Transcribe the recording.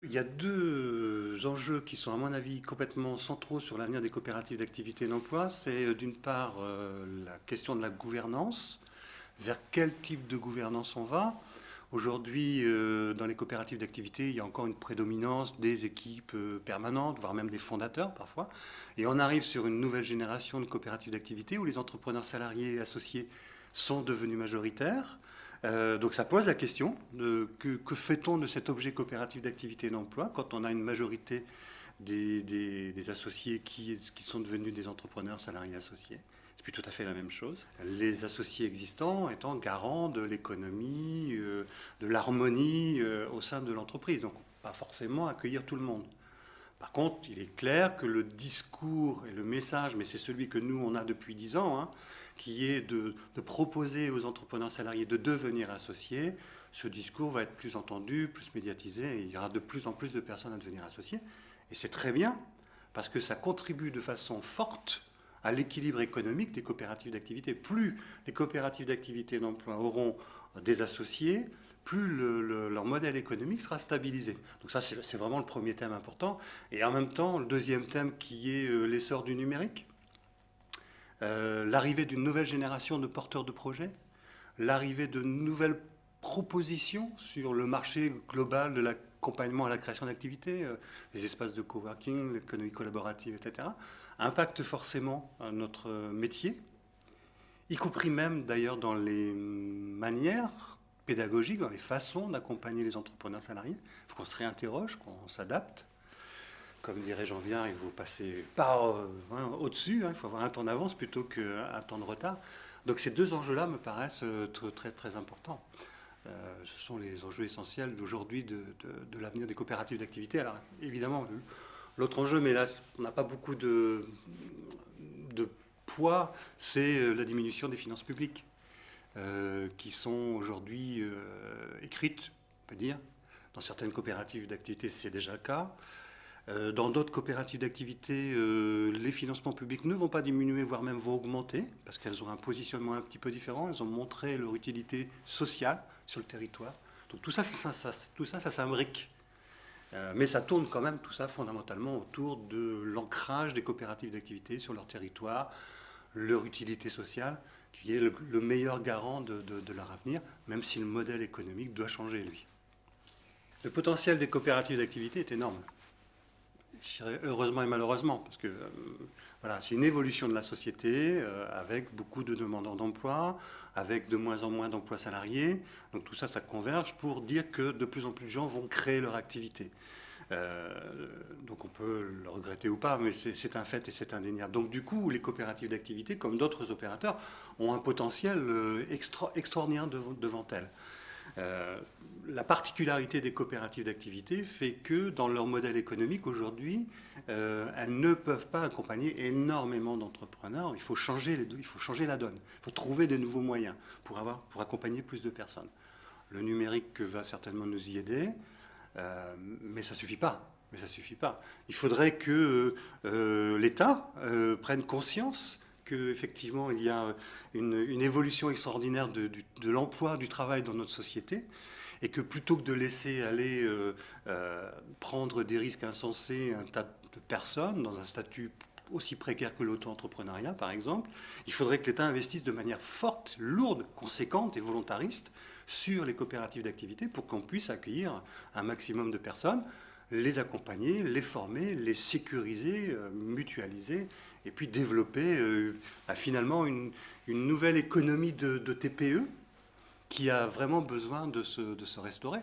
Il y a deux enjeux qui sont, à mon avis, complètement centraux sur l'avenir des coopératives d'activité et d'emploi. C'est d'une part la question de la gouvernance. Vers quel type de gouvernance on va? Aujourd'hui, dans les coopératives d'activité, il y a encore une prédominance des équipes permanentes, voire même des fondateurs parfois. Et on arrive sur une nouvelle génération de coopératives d'activité où les entrepreneurs salariés et associés sont devenus majoritaires. Donc ça pose la question de que fait-on de cet objet coopératif d'activité et d'emploi quand on a une majorité des associés qui sont devenus des entrepreneurs salariés associés. C'est plus tout à fait la même chose. Les associés existants étant garants de l'économie, de l'harmonie au sein de l'entreprise. Donc pas forcément accueillir tout le monde. Par contre, il est clair que le discours et le message, mais c'est celui que nous, on a depuis 10 ans, hein, qui est de proposer aux entrepreneurs salariés de devenir associés, ce discours va être plus entendu, plus médiatisé, et il y aura de plus en plus de personnes à devenir associés. Et c'est très bien, parce que ça contribue de façon forte à l'équilibre économique des coopératives d'activité. Plus les coopératives d'activité et d'emploi auront des associés, plus leur modèle économique sera stabilisé. Donc ça, c'est vraiment le premier thème important. Et en même temps, le deuxième thème qui est l'essor du numérique, l'arrivée d'une nouvelle génération de porteurs de projets, l'arrivée de nouvelles propositions sur le marché global de l'accompagnement à la création d'activités, les espaces de coworking, l'économie collaborative, etc., impactent forcément notre métier, y compris même d'ailleurs dans les manières pédagogiques, dans les façons d'accompagner les entrepreneurs salariés. Il faut qu'on se réinterroge, qu'on s'adapte. Comme dirait Jean Viard, il faut passer pas au-dessus, hein, il faut avoir un temps d'avance plutôt qu'un temps de retard. Donc ces deux enjeux-là me paraissent très, très importants. Ce sont les enjeux essentiels d'aujourd'hui de l'avenir des coopératives d'activité. Alors évidemment, l'autre enjeu, mais là on n'a pas beaucoup de poids, c'est la diminution des finances publiques, qui sont aujourd'hui écrites, on peut dire. Dans certaines coopératives d'activité, c'est déjà le cas. Dans d'autres coopératives d'activité, les financements publics ne vont pas diminuer, voire même vont augmenter, parce qu'elles ont un positionnement un petit peu différent. Elles ont montré leur utilité sociale sur le territoire. Donc tout ça, ça s'imbrique. Mais ça tourne quand même, tout ça, fondamentalement autour de l'ancrage des coopératives d'activité sur leur territoire, leur utilité sociale, qui est le meilleur garant de leur avenir, même si le modèle économique doit changer, lui. Le potentiel des coopératives d'activité est énorme. Je dirais heureusement et malheureusement, parce que voilà, c'est une évolution de la société avec beaucoup de demandeurs d'emploi, avec de moins en moins d'emplois salariés. Donc tout ça, ça converge pour dire que de plus en plus de gens vont créer leur activité. Donc on peut le regretter ou pas, mais c'est un fait et c'est indéniable. Donc du coup, les coopératives d'activité, comme d'autres opérateurs, ont un potentiel extraordinaire devant elles. La particularité des coopératives d'activité fait que dans leur modèle économique aujourd'hui, elles ne peuvent pas accompagner énormément d'entrepreneurs. Il faut changer la donne. Il faut trouver de nouveaux moyens pour accompagner plus de personnes. Le numérique va certainement nous y aider, mais ça suffit pas. Il faudrait que l'État prenne conscience qu'effectivement il y a une évolution extraordinaire de l'emploi, du travail dans notre société, et que plutôt que de laisser aller prendre des risques insensés un tas de personnes dans un statut aussi précaire que l'auto-entrepreneuriat, par exemple, il faudrait que l'État investisse de manière forte, lourde, conséquente et volontariste sur les coopératives d'activité pour qu'on puisse accueillir un maximum de personnes, les accompagner, les former, les sécuriser, mutualiser, et puis développer finalement une nouvelle économie de TPE qui a vraiment besoin de se restaurer.